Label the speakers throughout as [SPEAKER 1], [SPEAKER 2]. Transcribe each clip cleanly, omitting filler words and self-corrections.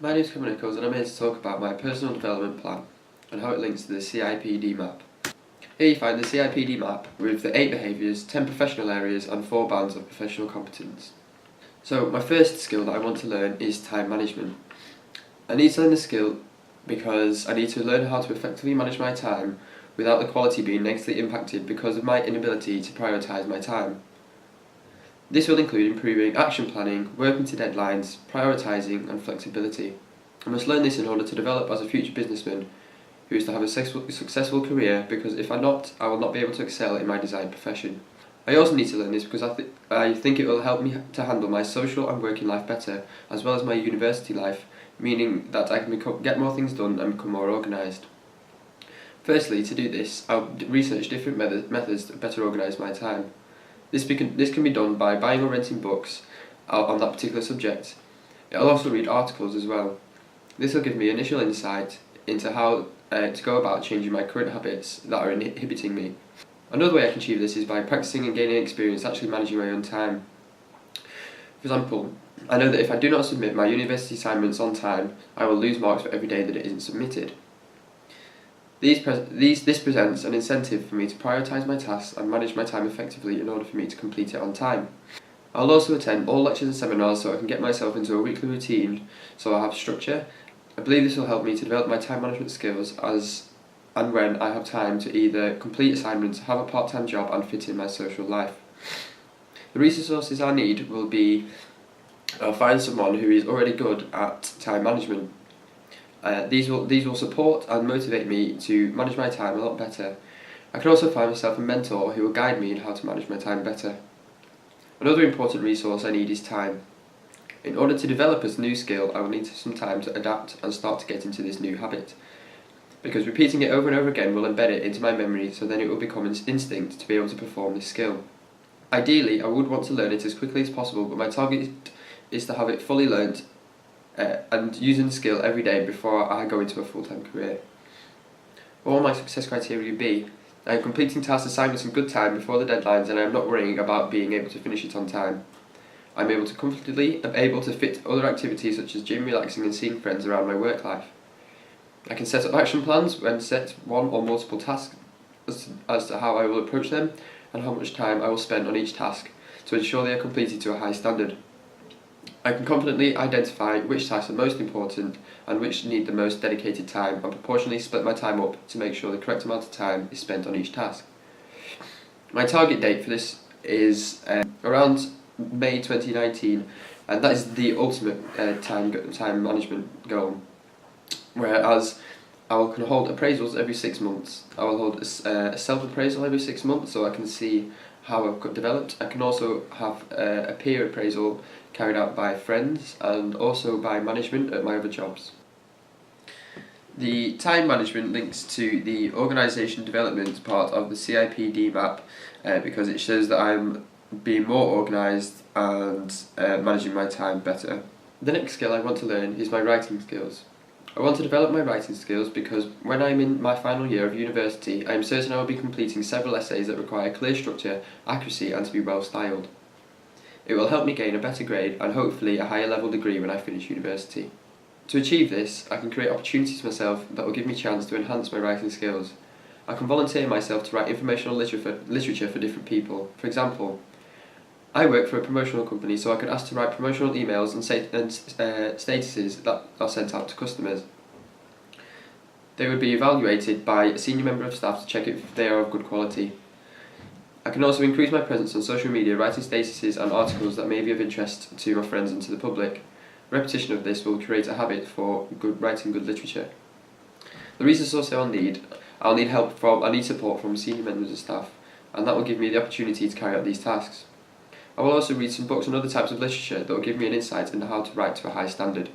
[SPEAKER 1] My name is Nicholls and I'm here to talk about my personal development plan and how it links to the CIPD map. Here you find the CIPD map with the 8 behaviours, 10 professional areas and 4 bands of professional competence. So my first skill that I want to learn is time management. I need to learn this skill because I need to learn how to effectively manage my time without the quality being negatively impacted because of my inability to prioritise my time. This will include improving action planning, working to deadlines, prioritising and flexibility. I must learn this in order to develop as a future businessman who is to have a successful career, because if I'm not, I will not be able to excel in my desired profession. I also need to learn this because I think it will help me to handle my social and working life better, as well as my university life, meaning that I can get more things done and become more organised. Firstly, to do this, I'll research different methods to better organise my time. This can be done by buying or renting books on that particular subject. I'll also read articles as well. This will give me initial insight into how to go about changing my current habits that are inhibiting me. Another way I can achieve this is by practicing and gaining experience actually managing my own time. For example, I know that if I do not submit my university assignments on time, I will lose marks for every day that it isn't submitted. This presents an incentive for me to prioritise my tasks and manage my time effectively in order for me to complete it on time. I'll also attend all lectures and seminars so I can get myself into a weekly routine so I have structure. I believe this will help me to develop my time management skills as and when I have time to either complete assignments, have a part-time job and fit in my social life. The resources I need will be I'll find someone who is already good at time management. These will support and motivate me to manage my time a lot better. I can also find myself a mentor who will guide me in how to manage my time better. Another important resource I need is time. In order to develop this new skill, I will need some time to adapt and start to get into this new habit, because repeating it over and over again will embed it into my memory, so then it will become an instinct to be able to perform this skill. Ideally, I would want to learn it as quickly as possible, but my target is to have it fully learnt and using the skill every day before I go into a full-time career. What will my success criteria be? I am completing task assignments in good time before the deadlines, and I am not worrying about being able to finish it on time. I am able to fit other activities such as gym, relaxing and seeing friends around my work life. I can set up action plans when set one or multiple tasks as to how I will approach them and how much time I will spend on each task to ensure they are completed to a high standard. I can confidently identify which tasks are most important and which need the most dedicated time, and proportionally split my time up to make sure the correct amount of time is spent on each task. My target date for this is around May 2019, and that is the ultimate time management goal. Whereas I can hold appraisals every 6 months. I will hold a self-appraisal every 6 months so I can see how I've developed. I can also have a peer appraisal carried out by friends and also by management at my other jobs. The time management links to the organisation development part of the CIPD map because it shows that I'm being more organised and managing my time better. The next skill I want to learn is my writing skills. I want to develop my writing skills because when I'm in my final year of university, I am certain I will be completing several essays that require clear structure, accuracy and to be well styled. It will help me gain a better grade and hopefully a higher level degree when I finish university. To achieve this, I can create opportunities for myself that will give me a chance to enhance my writing skills. I can volunteer myself to write informational literature for different people. For example, I work for a promotional company, so I could ask to write promotional emails and statuses that are sent out to customers. They would be evaluated by a senior member of staff to check if they are of good quality. I can also increase my presence on social media, writing statuses and articles that may be of interest to my friends and to the public. Repetition of this will create a habit for writing good literature. The resources I'll need support from senior members of staff, and that will give me the opportunity to carry out these tasks. I will also read some books on other types of literature that will give me an insight into how to write to a high standard.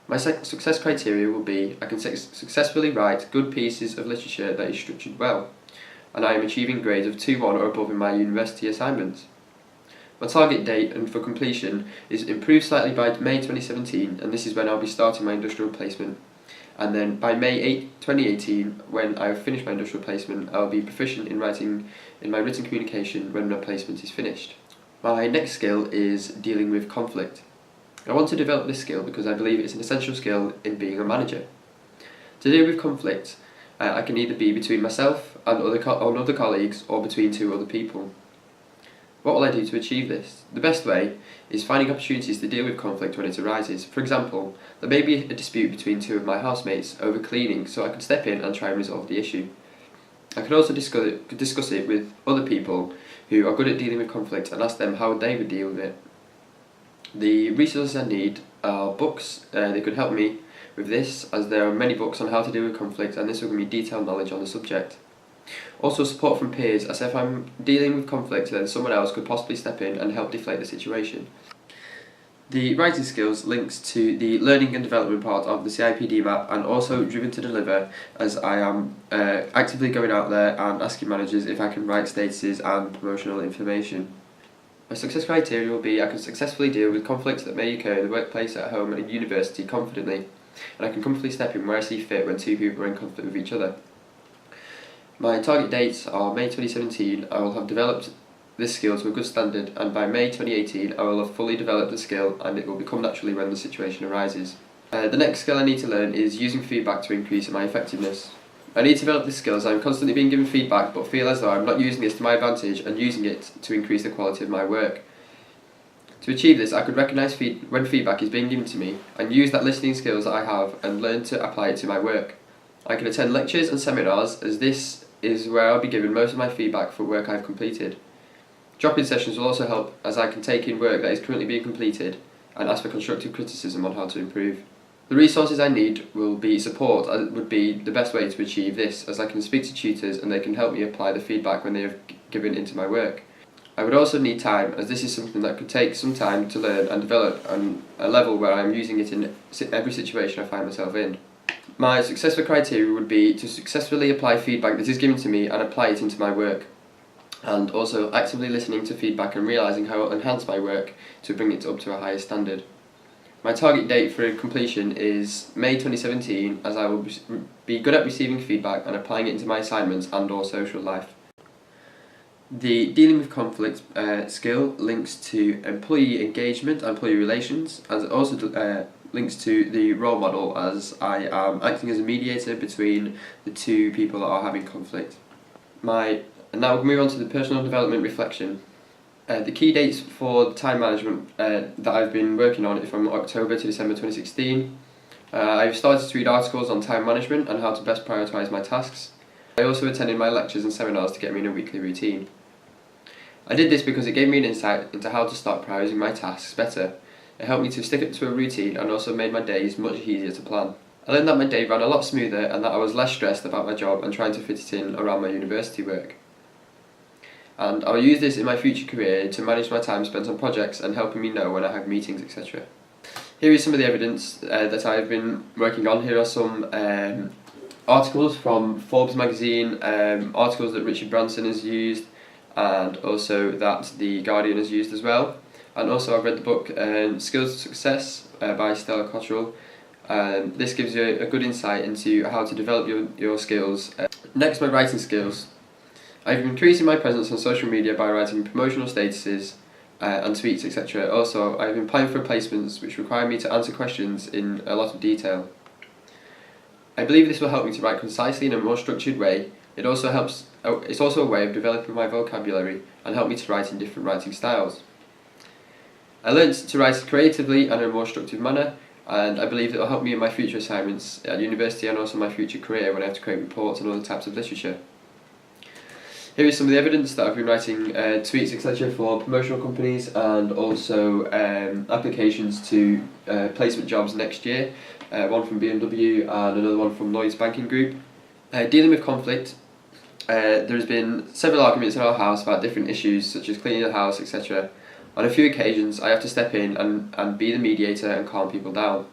[SPEAKER 1] My success criteria will be I can successfully write good pieces of literature that is structured well, and I am achieving grades of 2-1 or above in my university assignments. My target date and for completion is improved slightly by May 2017, and this is when I'll be starting my industrial placement. And then by May 2018, when I have finished my industrial placement, I'll be proficient in my written communication when my placement is finished. My next skill is dealing with conflict. I want to develop this skill because I believe it's an essential skill in being a manager. To deal with conflict, I can either be between myself and other colleagues or between two other people. What will I do to achieve this? The best way is finding opportunities to deal with conflict when it arises. For example, there may be a dispute between two of my housemates over cleaning, so I can step in and try and resolve the issue. I can also discuss it with other people who are good at dealing with conflict and ask them how they would deal with it. The resources I need are books. They could help me with this, as there are many books on how to deal with conflict, and this will give me detailed knowledge on the subject. Also, support from peers, as if I'm dealing with conflict, then someone else could possibly step in and help deflate the situation. The writing skills links to the learning and development part of the CIPD map, and also driven to deliver, as I am actively going out there and asking managers if I can write statuses and promotional information. My success criteria will be I can successfully deal with conflicts that may occur in the workplace, at home and at university confidently, and I can comfortably step in where I see fit when two people are in conflict with each other. My target dates are May 2017. I will have developed this skill to a good standard, and by May 2018 I will have fully developed the skill and it will become naturally when the situation arises. The next skill I need to learn is using feedback to increase my effectiveness. I need to develop this skill as I am constantly being given feedback but feel as though I am not using this to my advantage and using it to increase the quality of my work. To achieve this, I could recognise when feedback is being given to me and use that listening skills that I have and learn to apply it to my work. I can attend lectures and seminars, as this is where I'll be given most of my feedback for work I've completed. Drop-in sessions will also help, as I can take in work that is currently being completed and ask for constructive criticism on how to improve. The resources I need will be support, would be the best way to achieve this, as I can speak to tutors and they can help me apply the feedback when they have given into my work. I would also need time, as this is something that could take some time to learn and develop on a level where I am using it in every situation I find myself in. My successful criteria would be to successfully apply feedback that is given to me and apply it into my work, and also actively listening to feedback and realising how it will enhance my work to bring it up to a higher standard. My target date for completion is May 2017, as I will be good at receiving feedback and applying it into my assignments and or social life. The dealing with conflict skill links to employee engagement and employee relations, as it also links to the role model, as I am acting as a mediator between the two people that are having conflict. And now we'll move on to the personal development reflection. The key dates for the time management that I've been working on is from October to December 2016. I've started to read articles on time management and how to best prioritise my tasks. I also attended my lectures and seminars to get me in a weekly routine. I did this because it gave me an insight into how to start prioritising my tasks better. It helped me to stick to a routine and also made my days much easier to plan. I learned that my day ran a lot smoother and that I was less stressed about my job and trying to fit it in around my university work. And I'll use this in my future career to manage my time spent on projects and helping me know when I have meetings, etc. Here is some of the evidence that I've been working on. Here are some articles from Forbes magazine, articles that Richard Branson has used, and also that The Guardian has used as well. And also I've read the book Skills to Success by Stella Cottrell. This gives you a good insight into how to develop your skills. Next, my writing skills. I've been increasing my presence on social media by writing promotional statuses and tweets, etc. Also, I've been applying for placements which require me to answer questions in a lot of detail. I believe this will help me to write concisely in a more structured way. It's also a way of developing my vocabulary and help me to write in different writing styles. I learnt to write creatively and in a more structured manner, and I believe it will help me in my future assignments at university and also my future career when I have to create reports and other types of literature. Here is some of the evidence that I've been writing tweets, etc. for promotional companies and also applications to placement jobs next year, one from BMW and another one from Lloyds Banking Group. Dealing with conflict. There has been several arguments in our house about different issues such as cleaning the house, etc. On a few occasions I have to step in and be the mediator and calm people down.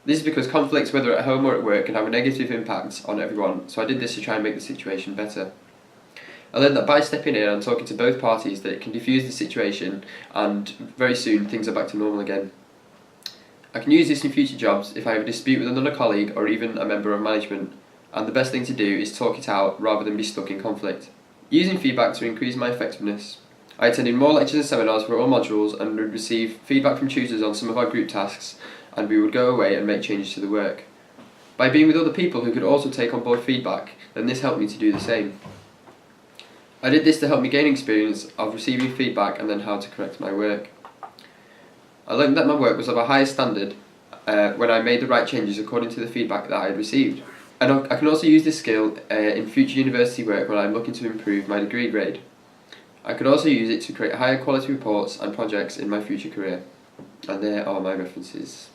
[SPEAKER 1] This is because conflicts, whether at home or at work, can have a negative impact on everyone, so I did this to try and make the situation better. I learned that by stepping in and talking to both parties that it can diffuse the situation, and very soon things are back to normal again. I can use this in future jobs if I have a dispute with another colleague or even a member of management, and the best thing to do is talk it out rather than be stuck in conflict. Using feedback to increase my effectiveness. I attended more lectures and seminars for all modules and would receive feedback from tutors on some of our group tasks, and we would go away and make changes to the work. By being with other people who could also take on board feedback, then this helped me to do the same. I did this to help me gain experience of receiving feedback and then how to correct my work. I learned that my work was of a higher standard when I made the right changes according to the feedback that I had received. And I can also use this skill in future university work when I'm looking to improve my degree grade. I could also use it to create higher quality reports and projects in my future career. And there are my references.